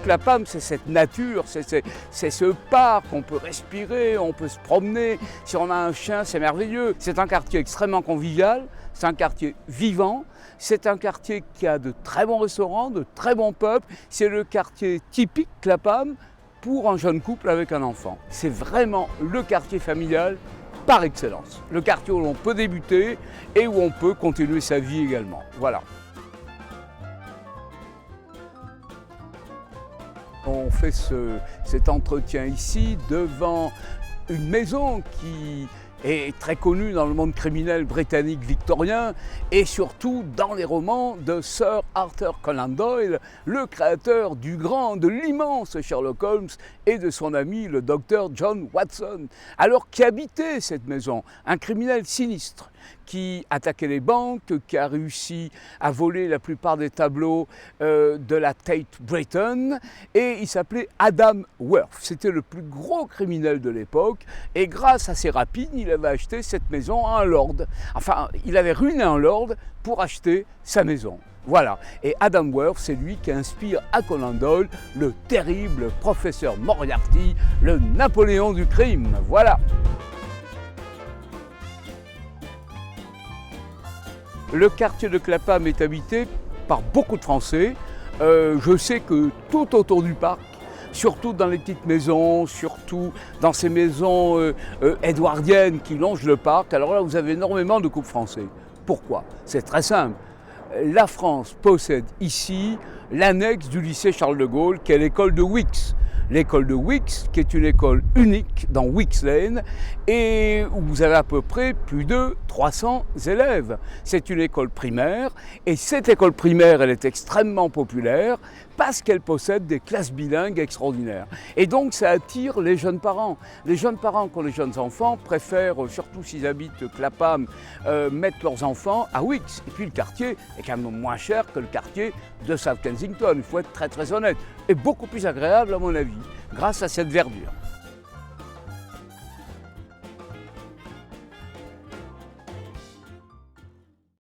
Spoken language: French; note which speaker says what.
Speaker 1: Clapham, c'est cette nature, c'est ce parc, on peut respirer, on peut se promener. Si on a un chien, c'est merveilleux. C'est un quartier extrêmement convivial, c'est un quartier vivant, c'est un quartier qui a de très bons restaurants, de très bons pubs. C'est le quartier typique Clapham pour un jeune couple avec un enfant. C'est vraiment le quartier familial par excellence. Le quartier où l'on peut débuter et où on peut continuer sa vie également. Voilà. On fait cet entretien ici devant une maison qui est très connue dans le monde criminel britannique victorien et surtout dans les romans de Sir Arthur Conan Doyle, le créateur de l'immense Sherlock Holmes et de son ami le docteur John Watson. Alors qui habitait cette maison? Un criminel sinistre qui attaquait les banques, qui a réussi à voler la plupart des tableaux de la Tate Britain, et il s'appelait Adam Worth. C'était le plus gros criminel de l'époque, et grâce à ses rapines, il avait acheté cette maison à un lord. Enfin, il avait ruiné un lord pour acheter sa maison. Voilà, et Adam Worth, c'est lui qui inspire à Conan Doyle le terrible professeur Moriarty, le Napoléon du crime. Voilà. Le quartier de Clapham est habité par beaucoup de Français. Je sais que tout autour du parc, surtout dans les petites maisons, surtout dans ces maisons édouardiennes qui longent le parc, alors là vous avez énormément de couples français. Pourquoi? C'est très simple. La France possède ici l'annexe du lycée Charles de Gaulle, qui est l'école de Wix. L'école de Wix, qui est une école unique dans Wix Lane, et où vous avez à peu près plus de 300 élèves. C'est une école primaire, et cette école primaire, elle est extrêmement populaire parce qu'elle possède des classes bilingues extraordinaires. Et donc ça attire les jeunes parents. Les jeunes parents qui ont les jeunes enfants préfèrent, surtout s'ils habitent Clapham, mettre leurs enfants à Wix. Et puis le quartier est quand même moins cher que le quartier de South Kensington, il faut être très très honnête, et beaucoup plus agréable à mon avis, grâce à cette verdure.